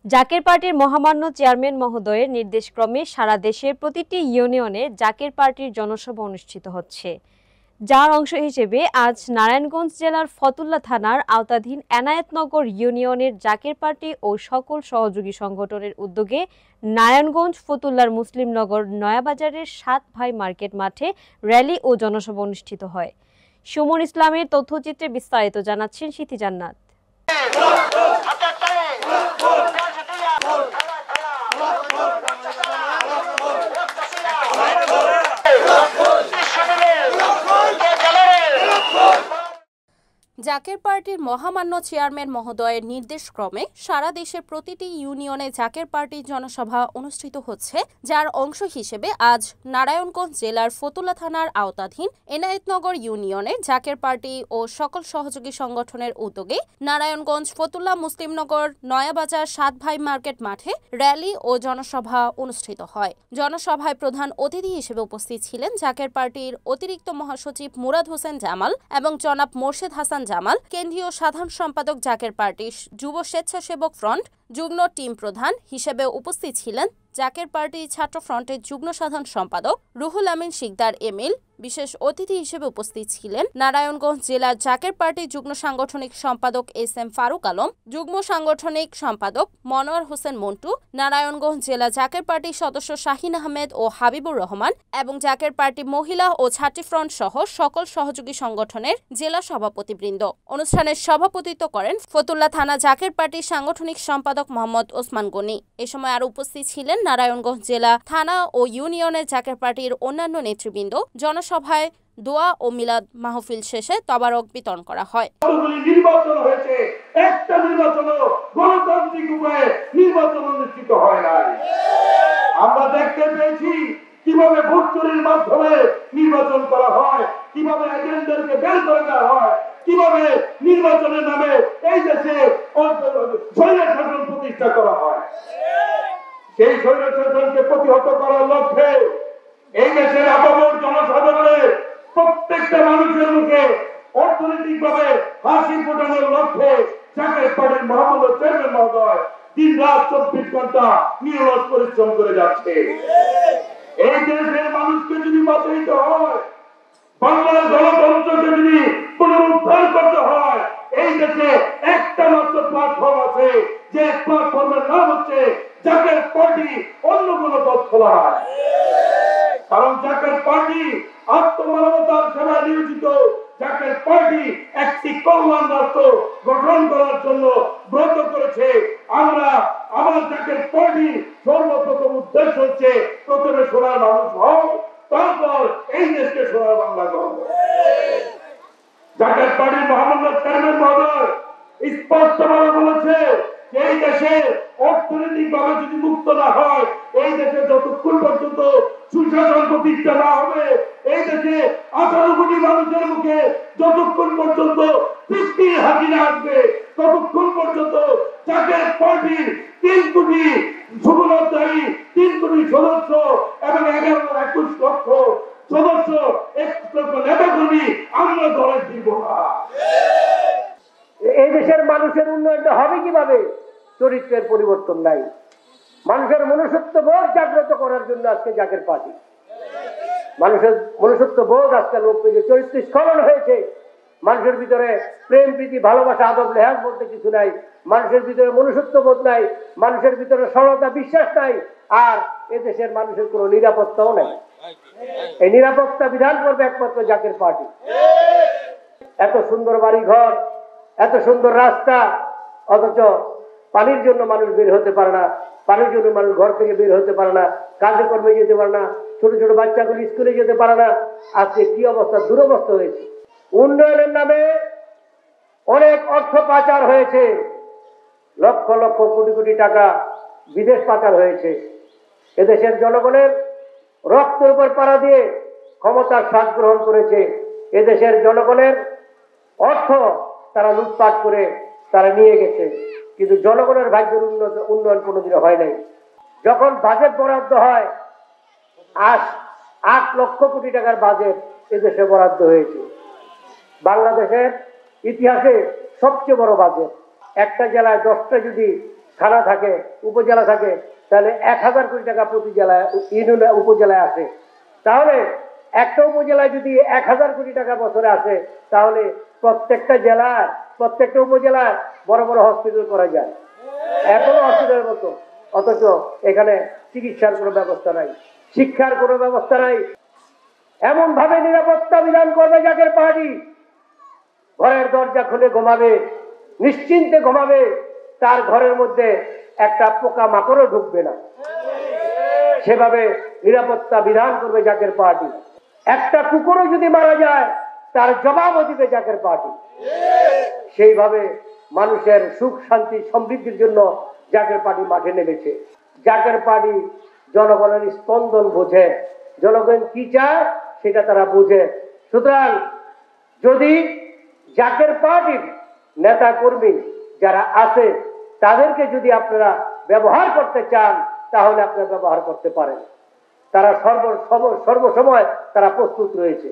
জাকের পার্টির মহামান্য চেয়ারম্যান মহোদয়ের নির্দেশক্রমে সারা দেশের প্রতিটি ইউনিয়নে জাকের পার্টির জনসভা অনুষ্ঠিত হচ্ছে, যার অংশ হিসেবে আজ নারায়ণগঞ্জ জেলার ফতুল্লা থানার আওতাধীন এনায়েতনগর ইউনিয়নের জাকের পার্টি ও সকল সহযোগী সংগঠনের উদ্যোগে নারায়ণগঞ্জ ফতুল্লার মুসলিমনগর নয়াবাজারের ৭ ভাই মার্কেট মাঠে র্যালি ও জনসভা অনুষ্ঠিত হয়। সুমন ইসলামের তথ্যচিত্রে বিস্তারিত জানাচ্ছেন সিথি জান্নাত। জাকের পার্টির মহামান্য চেয়ারম্যান মহোদয়ের নির্দেশক্রমে সারা দেশের প্রতিটি ইউনিয়নে জাকের পার্টির জনসভা অনুষ্ঠিত হচ্ছে, যার অংশ হিসেবে আজ নারায়ণগঞ্জ জেলার ফতুল্লা থানার আওতাধীন এনায়েতনগর ইউনিয়নে জাকের পার্টি ও সকল সহযোগী সংগঠনের উদ্যোগে নারায়ণগঞ্জ ফতুল্লা মুসলিমনগর নয়াবাজার ৭ ভাই মার্কেট মাঠে র্যালি ও জনসভা অনুষ্ঠিত হয়। জনসভায় প্রধান অতিথি হিসেবে উপস্থিত ছিলেন জাকের পার্টির অতিরিক্ত মহাসচিব মুরাদ হোসেন জামাল এবং জনাব মোর্শেদ হাসান জামাল, কেন্দ্রীয় সাধারণ সম্পাদক জাকের পার্টির যুব স্বেচ্ছাসেবক ফ্রন্ট যুগ্ম টিম প্রধান হিসেবে উপস্থিত ছিলেন জাকের পার্টি ছাত্র ফ্রন্টের যুগ্ম সাধারণ সম্পাদক রুহুল আমিন শিকদার এমএল। বিশেষ অতিথি হিসেবে উপস্থিত ছিলেন নারায়ণগঞ্জ জেলার জাকের পার্টি যুগ্ম সাংগঠনিক সম্পাদক SM ফারুক আলম, যুগ্ম সাংগঠনিক সম্পাদক মনোয়ার হোসেন মন্টু, নারায়ণগঞ্জ জেলা জাকের পার্টির সদস্য শাহিন আহমেদ ও হাবিবুর রহমান এবং জাকের পার্টি মহিলা ও ছাত্রী ফ্রন্ট সহ সকল সহযোগী সংগঠনের জেলা সভাপতিবৃন্দ। অনুষ্ঠানের সভাপতিত্ব করেন ফতুল্লা থানা জাকের পার্টির সাংগঠনিক সম্পাদক মোহাম্মদ ওসমান গনি। এ সময় আরো উপস্থিত ছিলেন নারায়ণগঞ্জ জেলা থানা ও ইউনিয়নের জাকের পার্টির অন্যান্য নেতৃবৃন্দ। জনসভায় দোয়া ও মিলাদ মাহফিল শেষে তবারক বিতরণ করা হয়। নির্বাচন হয়েছে, একটা নির্বাচন গণতান্ত্রিক উপায়ে নির্বাচন অনুষ্ঠিত হয় নাই। আমরা দেখতে পেয়েছি কিভাবে ভোট চুরির মাধ্যমে নির্বাচন করা হয়, কিভাবে এজেন্টদেরকে বের করে দেওয়া হয়, কিভাবে নির্বাচনের নামে এই দেশে স্বৈর শাসন প্রতিষ্ঠা করা হয়। সেই স্বৈর শাসনকে প্রতিহত করার লক্ষ্যে এই দেশের আপামর জনসাধারণের প্রত্যেকটা মানুষের মুখে অর্থনৈতিকভাবে হাসি ফোটানোর লক্ষ্যে জাকের পার্টির মহামান্য চেয়ারম্যান মহোদয় দিন রাত ২৪ ঘন্টা নিরলস পরিশ্রম করে যাচ্ছে। এই দেশের মানুষকে যদি বাঁচাইতে হয়, বাংলার গণতন্ত্রকে যদি পুনরুদ্ধার করতে হয়, এই দেশে একটা মাত্র প্ল্যাটফর্ম আছে, যে প্ল্যাটফর্মের নাম হচ্ছে জাকের পার্টি, অন্য কোনো পথ খোলা হয়। কারণ জাকের পার্টি আত্মমানবতার সেবায় নিয়োজিত। জাকের পার্টি একটি কল্যাণ রাষ্ট্র গঠন করার জন্য ব্রত করেছে। আমরা আমার জাকের পার্টি সর্বপ্রথম উদ্দেশ্য হচ্ছে প্রথমে সোনার মানুষ হও, তারপর এই দেশকে সোনার বাংলা করব। জাকের পার্টির মহামান্য চেয়ারম্যান মহোদয় স্পষ্টভাবে বলেছে যে এই দেশে অর্থনৈতিক ভাবে যদি মুক্ত না হয়, এই দেশে যতক্ষণ পর্যন্ত সুশাসন প্রতিষ্ঠা না হবে, এই দেশে 18 কোটি মানুষের মুখে যতক্ষণ পর্যন্ত তৃপ্তির হাসি না আসবে, ততক্ষণ পর্যন্ত জাকের পার্টির 3 কোটি শুভনাধ্যায়ী, 3 কোটি সদস্য এবং 11-21 লক্ষ সদস্য, 21 লক্ষ নেতাকর্মী আমরা দলে দিব না। এই দেশের মানুষের উন্নয়ন হবে কিভাবে? চরিত্রের পরিবর্তন নাই। মানুষের মনুষ্যত্ব বোধ জাগ্রত করার জন্য আজকে জাকের পার্টি। মানুষের মনুষ্যত্ব বোধ আজকাল চরিত্র স্খলন হয়েছে। মানুষের ভিতরে প্রেম প্রীতি ভালোবাসা আদব লেহাজ বলতে কিছু নাই। মানুষের ভিতরে মনুষ্যত্ব বোধ নাই, মানুষের ভিতরে সরলতা বিশ্বাস নাই, আর এদেশের মানুষের কোনো নিরাপত্তাও নাই। এই নিরাপত্তা বিধান করবে একমাত্র জাকের পার্টি। এত সুন্দর বাড়ি ঘর, এত সুন্দর রাস্তা, অথচ পানির জন্য মানুষ বের হতে পারে না, পানির জন্য মানুষ ঘর থেকে বের হতে পারে না, কাজে কর্মে যেতে পারে না, ছোট ছোট বাচ্চাগুলি স্কুলে যেতে পারে না। আজকে কি অবস্থা, দুরবস্থা হয়েছে। উন্নয়নের নামে অনেক অর্থ পাচার হয়েছে, লক্ষ লক্ষ কোটি কোটি টাকা বিদেশ পাচার হয়েছে। এদেশের জনগণের রক্তের উপর পাড়া দিয়ে ক্ষমতার স্বাদ গ্রহণ করেছে। এদেশের জনগণের অর্থ তারা লুটপাট করে তারা নিয়ে গেছে, কিন্তু জনগণের ভাগ্যের উন্নয়ন কোনোদিনও হয় নাই। যখন বাজেট বরাদ্দ হয়, 8 লক্ষ কোটি টাকার বাজেট এদেশে বরাদ্দ হয়েছে। বাংলাদেশের ইতিহাসে সবচেয়ে বড় বাজেট। একটা জেলায় 10টা যদি থানা থাকে, উপজেলা থাকে, তাহলে 1000 কোটি টাকা প্রতি জেলায় ইউনিয়নে উপজেলায় আসে। তাহলে একটা উপজেলায় যদি 1000 কোটি টাকা বছরে আসে, তাহলে প্রত্যেকটা জেলায়, প্রত্যেকটা উপজেলায় বড় বড় হসপিটাল করা যায়, এখনো হসপিটালের মতো। অথচ এখানে চিকিৎসার কোনো ব্যবস্থা নাই, শিক্ষার কোনো ব্যবস্থা নাই। এমন ভাবে নিরাপত্তা বিধান করবে জাকের পার্টি, ঘরের দরজা খুলে ঘুমাবে, নিশ্চিন্তে ঘুমাবে, তার ঘরের মধ্যে একটা পোকা মাকড়ও ঢুকবে না। সেভাবে নিরাপত্তা বিধান করবে জাকের পার্টি। একটা কুকুরও যদি মারা যায়, তার জবাবও দিবে জাকের পার্টি। সেইভাবে মানুষের সুখ শান্তি সমৃদ্ধির জন্য জাকের পার্টি মাঠে নেমেছে। জাকের পার্টি জনগণের স্পন্দন বোঝে, জনগণ কি চায় সেটা তারা বোঝে। সুতরাং যদি জাকের পার্টির নেতা কর্মী যারা আছে তাদেরকে যদি আপনারা ব্যবহার করতে চান, তাহলে আপনারা ব্যবহার করতে পারেন। তারা সর্বসময় তারা প্রস্তুত রয়েছে।